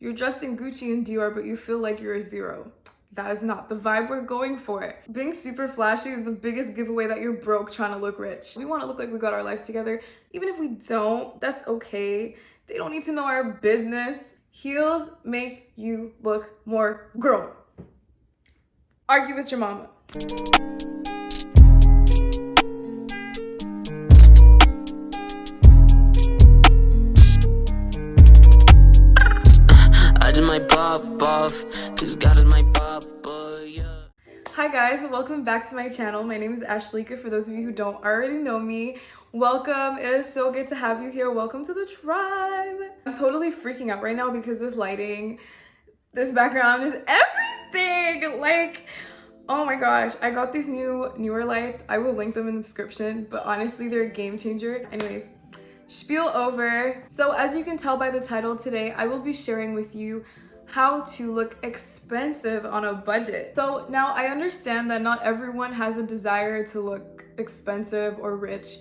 You're dressed in Gucci and Dior, but you feel like you're a zero. That is not the vibe we're going for. Being super flashy is the biggest giveaway that you're broke trying to look rich. We want to look like we got our lives together. Even if we don't, that's okay. They don't need to know our business. Heels make you look more grown. Argue with your mama. I just might pop off, cause God is my papa, yeah. Hi guys, welcome back to my channel. My name is Ashleica, for those of you who don't already know me. Welcome, it is so good to have you here. Welcome to the tribe. I'm totally freaking out right now because this lighting, this background is everything. Like, oh my gosh, I got these newer lights. I will link them in the description, but honestly, they're a game changer. Anyways, spiel over. So as you can tell by the title, today I will be sharing with you how to look expensive on a budget. So now I understand that not everyone has a desire to look expensive or rich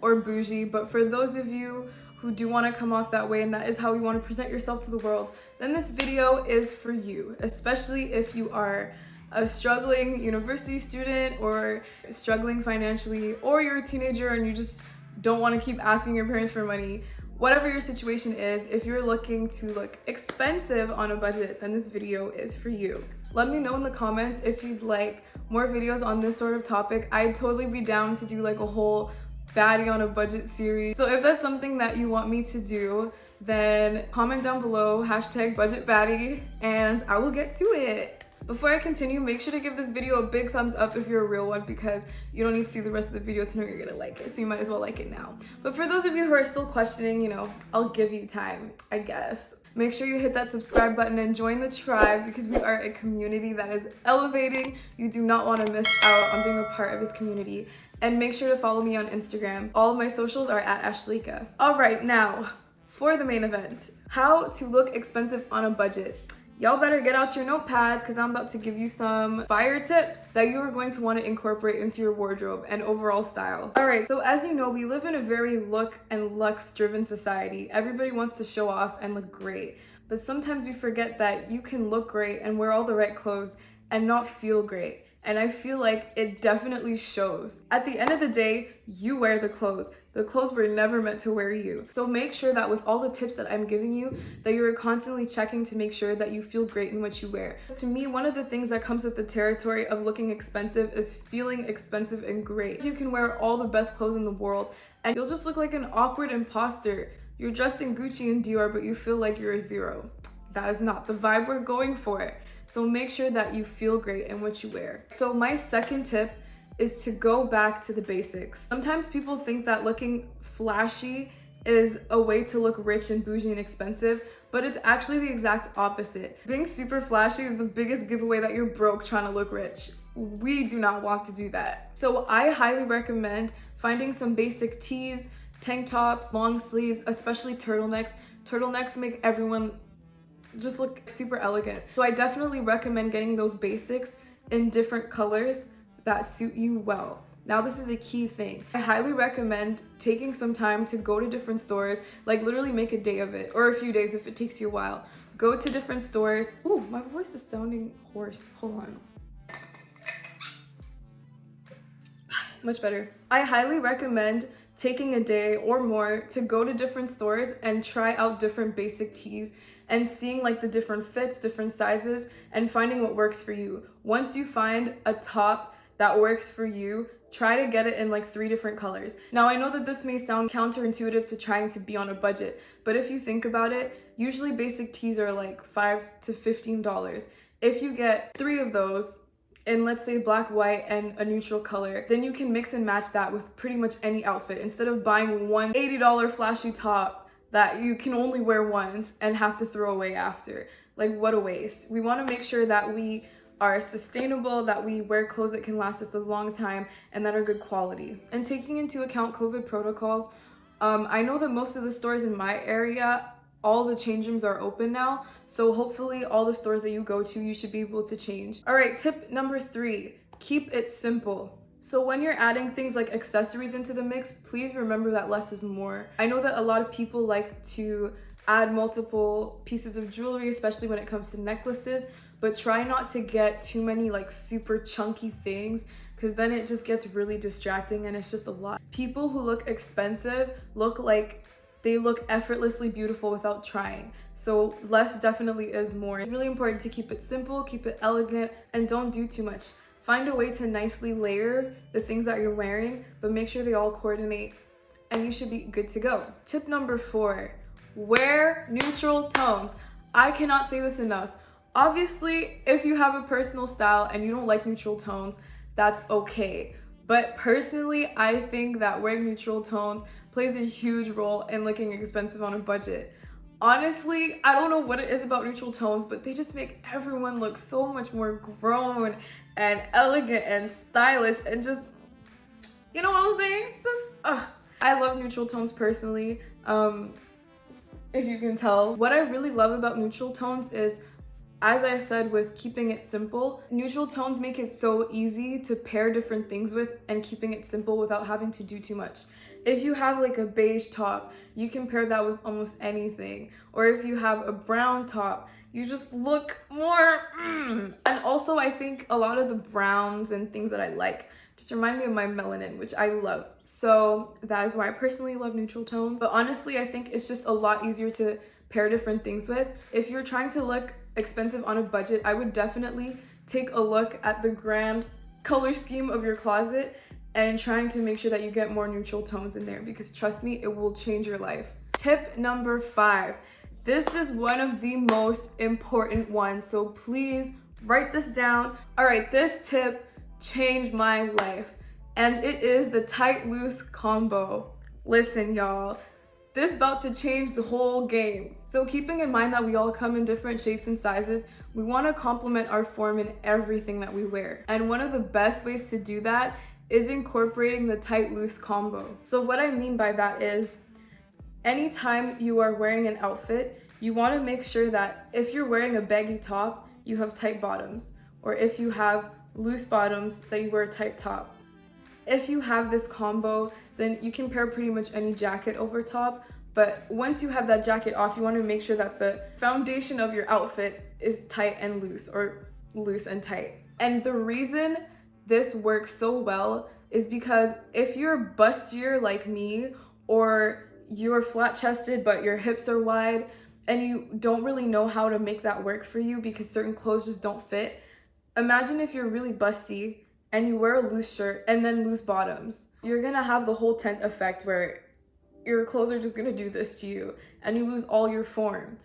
or bougie, but for those of you who do want to come off that way and that is how you want to present yourself to the world, then this video is for you, especially if you are a struggling university student or struggling financially, or you're a teenager and you just don't want to keep asking your parents for money. Whatever your situation is, if you're looking to look expensive on a budget, then this video is for you. Let me know in the comments if you'd like more videos on this sort of topic. I'd totally be down to do like a whole baddie on a budget series. So if that's something that you want me to do, then comment down below, #budgetbaddie, and I will get to it. Before I continue, make sure to give this video a big thumbs up if you're a real one, because you don't need to see the rest of the video to know you're gonna like it, so you might as well like it now. But for those of you who are still questioning, you know, I'll give you time, I guess. Make sure you hit that subscribe button and join the tribe, because we are a community that is elevating. You do not want to miss out on being a part of this community. And make sure to follow me on Instagram. All of my socials are at ashleica. All right, now for the main event, how to look expensive on a budget. Y'all better get out your notepads, because I'm about to give you some fire tips that you are going to want to incorporate into your wardrobe and overall style. All right, so as you know, we live in a very look and lux driven society. Everybody wants to show off and look great, but sometimes we forget that you can look great and wear all the right clothes and not feel great. And I feel like it definitely shows. At the end of the day, you wear the clothes. The clothes were never meant to wear you. So make sure that with all the tips that I'm giving you, that you're constantly checking to make sure that you feel great in what you wear. To me, one of the things that comes with the territory of looking expensive is feeling expensive and great. You can wear all the best clothes in the world and you'll just look like an awkward imposter. You're dressed in Gucci and Dior, but you feel like you're a zero. That is not the vibe we're going for. So make sure that you feel great in what you wear. So my second tip is to go back to the basics. Sometimes people think that looking flashy is a way to look rich and bougie and expensive, but it's actually the exact opposite. Being super flashy is the biggest giveaway that you're broke trying to look rich. We do not want to do that. So I highly recommend finding some basic tees, tank tops, long sleeves, especially turtlenecks. Turtlenecks make everyone just look super elegant. So I definitely recommend getting those basics in different colors that suit you well. Now this is a key thing. I highly recommend taking some time to go to different stores, like literally make a day of it, or a few days if it takes you a while. Go to different stores. Ooh, my voice is sounding hoarse. Hold on. Much better. I highly recommend taking a day or more to go to different stores and try out different basic tees and seeing like the different fits, different sizes, and finding what works for you. Once you find a top that works for you, try to get it in like 3 different colors. Now I know that this may sound counterintuitive to trying to be on a budget, but if you think about it, usually basic tees are like $5 to $15. If you get 3 of those in, let's say, black, white, and a neutral color, then you can mix and match that with pretty much any outfit instead of buying one $80 flashy top that you can only wear once and have to throw away after. Like, what a waste. We want to make sure that we are sustainable, that we wear clothes that can last us a long time and that are good quality. And taking into account COVID protocols, I know that most of the stores in my area, all the change rooms are open now. So hopefully all the stores that you go to, you should be able to change. All right, tip number 3, keep it simple. So when you're adding things like accessories into the mix, please remember that less is more. I know that a lot of people like to add multiple pieces of jewelry, especially when it comes to necklaces, but try not to get too many like super chunky things, because then it just gets really distracting and it's just a lot. People who look expensive look like they look effortlessly beautiful without trying. So less definitely is more. It's really important to keep it simple, keep it elegant, and don't do too much. Find a way to nicely layer the things that you're wearing, but make sure they all coordinate and you should be good to go. Tip number 4, wear neutral tones. I cannot say this enough. Obviously, if you have a personal style and you don't like neutral tones, that's okay. But personally, I think that wearing neutral tones plays a huge role in looking expensive on a budget. Honestly, I don't know what it is about neutral tones, but they just make everyone look so much more grown and elegant and stylish and just, you know what I'm saying? Just, I love neutral tones personally, if you can tell. What I really love about neutral tones is, as I said, with keeping it simple, neutral tones make it so easy to pair different things with and keeping it simple without having to do too much. If you have like a beige top, you can pair that with almost anything. Or if you have a brown top, you just look more And also I think a lot of the browns and things that I like just remind me of my melanin, which I love. So that is why I personally love neutral tones. But honestly, I think it's just a lot easier to pair different things with. If you're trying to look expensive on a budget, I would definitely take a look at the grand color scheme of your closet and trying to make sure that you get more neutral tones in there, because trust me, it will change your life. Tip number 5. This is one of the most important ones, so please write this down. All right, this tip changed my life, and it is the tight loose combo. Listen, y'all, this about to change the whole game. So keeping in mind that we all come in different shapes and sizes, we want to complement our form in everything that we wear. And one of the best ways to do that is incorporating the tight loose combo. So what I mean by that is, anytime you are wearing an outfit, you want to make sure that if you're wearing a baggy top, you have tight bottoms, or if you have loose bottoms, that you wear a tight top. If you have this combo, then you can pair pretty much any jacket over top, but once you have that jacket off, you want to make sure that the foundation of your outfit is tight and loose, or loose and tight. And the reason this works so well is because if you're bustier like me, or you're flat-chested but your hips are wide and you don't really know how to make that work for you because certain clothes just don't fit, imagine if you're really busty and you wear a loose shirt and then loose bottoms. You're gonna have the whole tent effect where your clothes are just gonna do this to you and you lose all your form.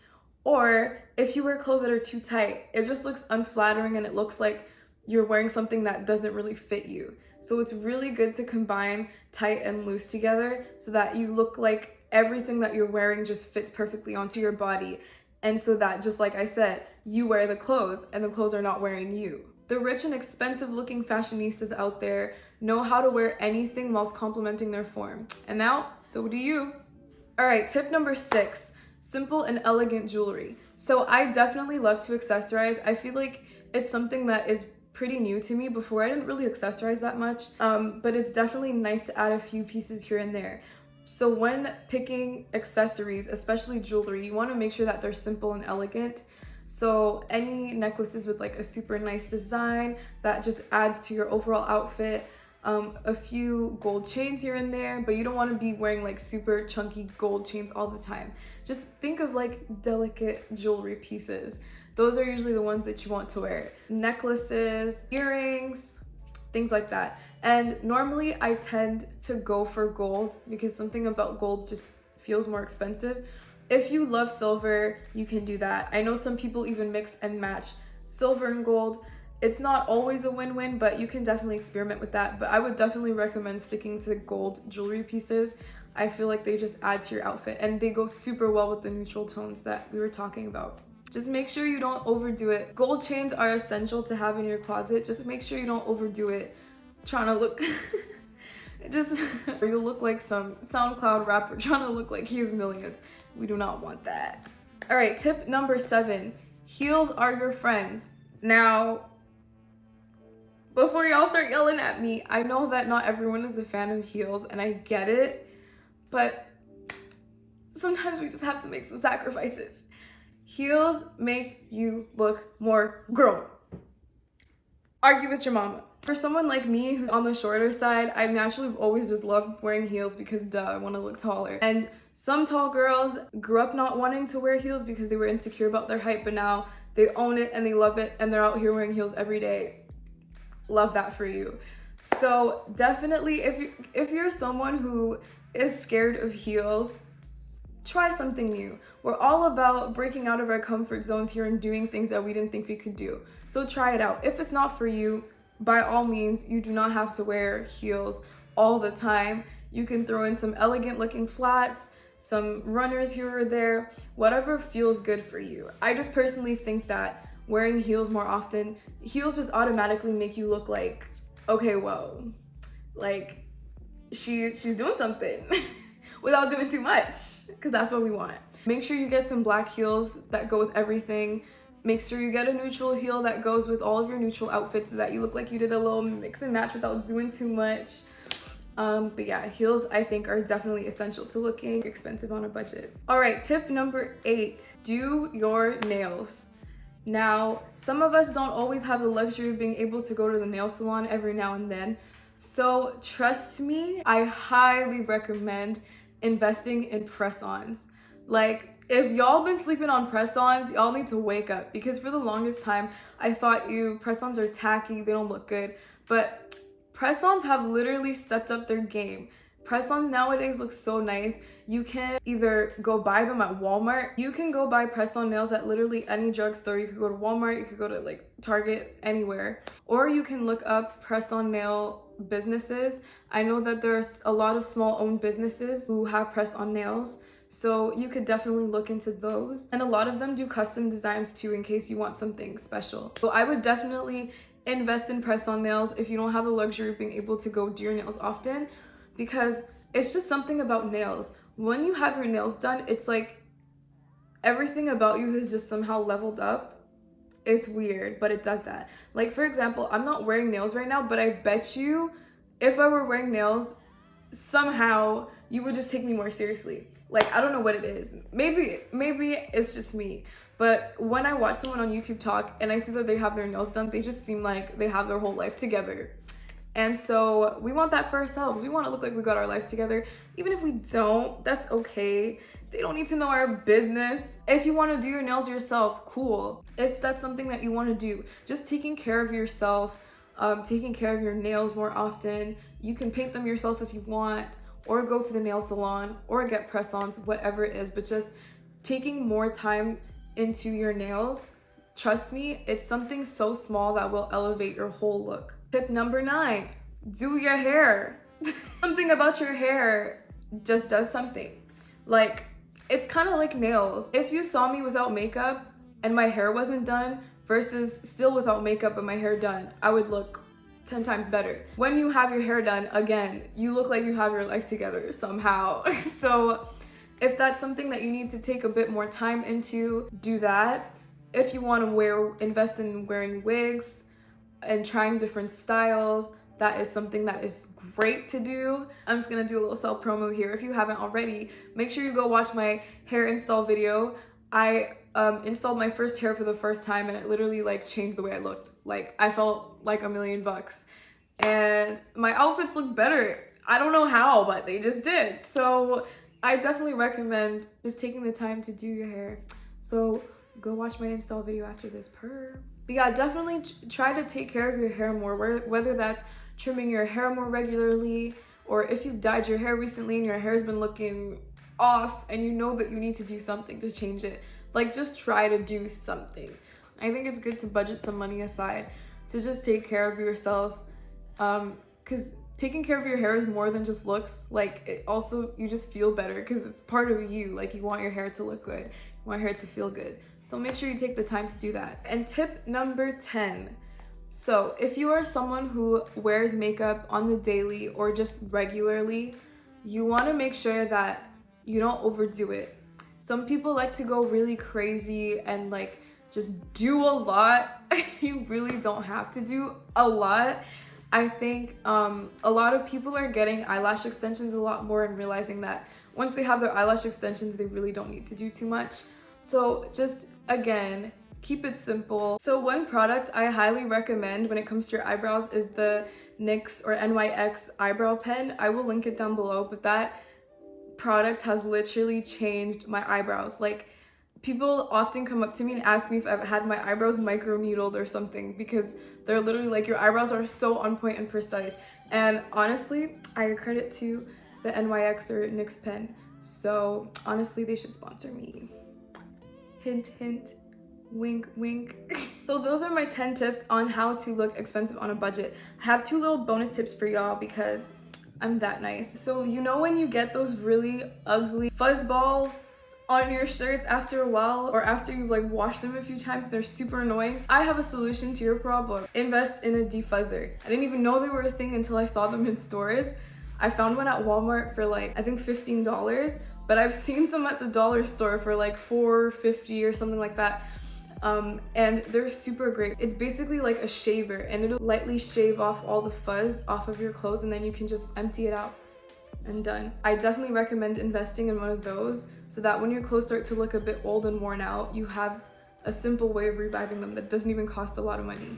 Or if you wear clothes that are too tight, it just looks unflattering and it looks like you're wearing something that doesn't really fit you. So it's really good to combine tight and loose together so that you look like everything that you're wearing just fits perfectly onto your body. And so that, just like I said, you wear the clothes and the clothes are not wearing you. The rich and expensive looking fashionistas out there know how to wear anything whilst complementing their form. And now, so do you. All right, tip number 6, simple and elegant jewelry. So I definitely love to accessorize. I feel like it's something that is pretty new to me. Before, I didn't really accessorize that much, but it's definitely nice to add a few pieces here and there. So when picking accessories, especially jewelry, you want to make sure that they're simple and elegant. So any necklaces with like a super nice design that just adds to your overall outfit. A few gold chains here and there, but you don't want to be wearing like super chunky gold chains all the time. Just think of like delicate jewelry pieces. Those are usually the ones that you want to wear. Necklaces, earrings, things like that. And normally I tend to go for gold because something about gold just feels more expensive. If you love silver, you can do that. I know some people even mix and match silver and gold. It's not always a win-win, but you can definitely experiment with that. But I would definitely recommend sticking to gold jewelry pieces. I feel like they just add to your outfit and they go super well with the neutral tones that we were talking about. Just make sure you don't overdo it. Gold chains are essential to have in your closet. Just make sure you don't overdo it. Trying to look, or you'll look like some SoundCloud rapper trying to look like he has millions. We do not want that. All right, tip number 7, heels are your friends. Now, before y'all start yelling at me, I know that not everyone is a fan of heels and I get it, but sometimes we just have to make some sacrifices. Heels make you look more grown. Argue with your mama. For someone like me who's on the shorter side, I naturally always just loved wearing heels because duh, I want to look taller. And some tall girls grew up not wanting to wear heels because they were insecure about their height, but now they own it and they love it and they're out here wearing heels every day. Love that for you. So definitely if you're someone who is scared of heels, try something new. We're all about breaking out of our comfort zones here and doing things that we didn't think we could do. So try it out. If it's not for you, by all means, you do not have to wear heels all the time. You can throw in some elegant looking flats, some runners here or there, whatever feels good for you. I just personally think that wearing heels more often, heels just automatically make you look like, okay, whoa, like she's doing something without doing too much, because that's what we want. Make sure you get some black heels that go with everything. Make sure you get a neutral heel that goes with all of your neutral outfits so that you look like you did a little mix and match without doing too much. But yeah, heels I think are definitely essential to looking expensive on a budget. All right, tip number 8, do your nails. Now, some of us don't always have the luxury of being able to go to the nail salon every now and then. So trust me, I highly recommend investing in press-ons. Like, if y'all been sleeping on press-ons, y'all need to wake up, because for the longest time, I thought press-ons are tacky, they don't look good, but press-ons have literally stepped up their game. Press-ons nowadays look so nice. You can either go buy them at Walmart. You can go buy press-on nails at literally any drugstore. You could go to Walmart, you could go to like Target, anywhere. Or you can look up press-on nail businesses. I know that there's a lot of small owned businesses who have press-on nails. So you could definitely look into those. And a lot of them do custom designs too in case you want something special. So I would definitely invest in press-on nails if you don't have the luxury of being able to go do your nails often, because it's just something about nails. When you have your nails done, it's like everything about you has just somehow leveled up. It's weird, but it does that. Like, for example, I'm not wearing nails right now, but I bet you if I were wearing nails, somehow you would just take me more seriously. Like, I don't know what it is. Maybe it's just me. But when I watch someone on YouTube talk and I see that they have their nails done, they just seem like they have their whole life together. And so we want that for ourselves. We want to look like we got our lives together. Even if we don't, that's okay. They don't need to know our business. If you want to do your nails yourself, cool. If that's something that you want to do, just taking care of yourself, taking care of your nails more often. You can paint them yourself if you want, or go to the nail salon, or get press-ons, whatever it is, but just taking more time into your nails, trust me, it's something so small that will elevate your whole look. Tip number 9, do your hair. Something about your hair just does something. Like, it's kind of like nails. If you saw me without makeup and my hair wasn't done versus still without makeup and my hair done, I would look 10 times better. When you have your hair done, again, you look like you have your life together somehow. So if that's something that you need to take a bit more time into, do that. If you want to invest in wearing wigs and trying different styles, that is something that is great to do. I'm just gonna do a little self promo here. If you haven't already, make sure you go watch my hair install video. I installed my first hair for the first time and it literally like changed the way I looked. Like, I felt like $1,000,000 and my outfits look better. I don't know how, but they just did. So I definitely recommend just taking the time to do your hair. So go watch my install video after this. But yeah, definitely try to take care of your hair more, whether that's trimming your hair more regularly, or if you've dyed your hair recently and your hair's been looking off and you know that you need to do something to change it. Like, just try to do something. I think it's good to budget some money aside to just take care of yourself, because taking care of your hair is more than just looks. Like, it also, you just feel better because it's part of you. Like, you want your hair to look good, you want your hair to feel good. So make sure you take the time to do that. And tip number 10. So if you are someone who wears makeup on the daily or just regularly, you want to make sure that you don't overdo it. Some people like to go really crazy and like just do a lot. You really don't have to do a lot. I think a lot of people are getting eyelash extensions a lot more and realizing that once they have their eyelash extensions, they really don't need to do too much. So just, again, keep it simple. So one product I highly recommend when it comes to your eyebrows is the NYX or NYX eyebrow pen. I will link it down below, but that product has literally changed my eyebrows. Like, people often come up to me and ask me if I've had my eyebrows micro needled or something, because they're literally like, your eyebrows are so on point and precise. And honestly, I credit to the NYX or NYX pen. So honestly, they should sponsor me. Hint, hint. Wink, wink. So those are my 10 tips on how to look expensive on a budget. I have 2 little bonus tips for y'all because I'm that nice. So you know when you get those really ugly fuzz balls on your shirts after a while, or after you've like washed them a few times, they're super annoying? I have a solution to your problem. Invest in a defuzzer. I didn't even know they were a thing until I saw them in stores. I found one at Walmart for like, I think $15, but I've seen some at the dollar store for like $4.50 or something like that. And they're super great. It's basically like a shaver, and it'll lightly shave off all the fuzz off of your clothes, and then you can just empty it out and done. I definitely recommend investing in one of those so that when your clothes start to look a bit old and worn out, you have a simple way of reviving them that doesn't even cost a lot of money.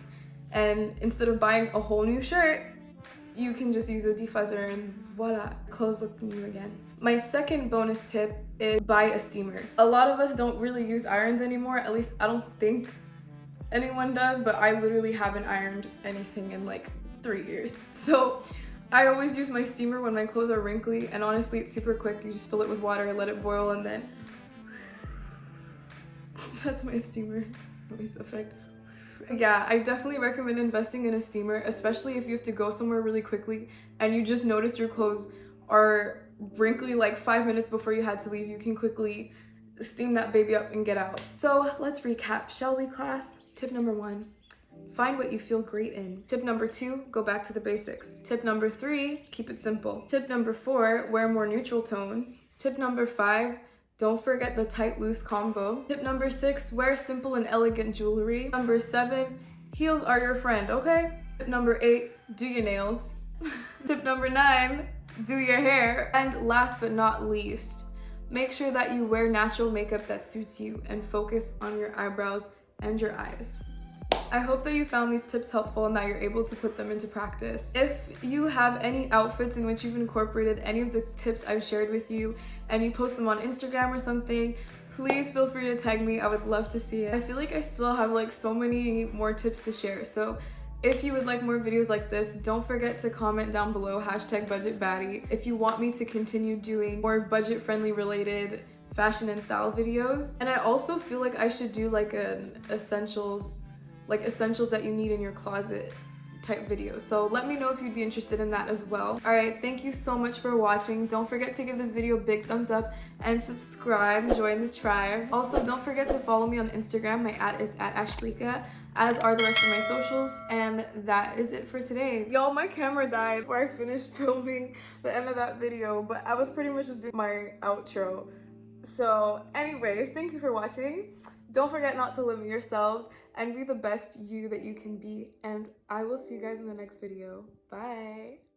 And instead of buying a whole new shirt, you can just use a defuzzer and voila, clothes look new again. My second bonus tip is buy a steamer. A lot of us don't really use irons anymore, at least I don't think anyone does, but I literally haven't ironed anything in like 3 years. So I always use my steamer when my clothes are wrinkly, and honestly it's super quick. You just fill it with water, let it boil, and then that's my steamer noise effect. Yeah, I definitely recommend investing in a steamer, especially if you have to go somewhere really quickly and you just notice your clothes are wrinkly like 5 minutes before you had to leave. You can quickly steam that baby up and get out. So let's recap, shall we, class? Tip number 1, find what you feel great in. Tip number 2, go back to the basics. Tip number 3, keep it simple. Tip number 4, wear more neutral tones. Tip number 5, don't forget the tight loose combo. Tip number 6, wear simple and elegant jewelry. Number 7, heels are your friend, okay? Tip number 8, do your nails. Tip number 9, do your hair. And last but not least, make sure that you wear natural makeup that suits you and focus on your eyebrows and your eyes. I hope that you found these tips helpful and that you're able to put them into practice. If you have any outfits in which you've incorporated any of the tips I've shared with you and you post them on Instagram or something, please feel free to tag me. I would love to see it. I feel like I still have like so many more tips to share. So if you would like more videos like this, don't forget to comment down below, #budgetbaddie. If you want me to continue doing more budget-friendly related fashion and style videos. And I also feel like I should do like an essentials that you need in your closet type video. So let me know if you'd be interested in that as well. All right, thank you so much for watching. Don't forget to give this video a big thumbs up and subscribe, join the tribe. Also, don't forget to follow me on Instagram. My @ is @ashleica, as are the rest of my socials. And that is it for today. Y'all, my camera died before I finished filming the end of that video, but I was pretty much just doing my outro. So anyways, thank you for watching. Don't forget not to limit yourselves and be the best you that you can be. And I will see you guys in the next video. Bye.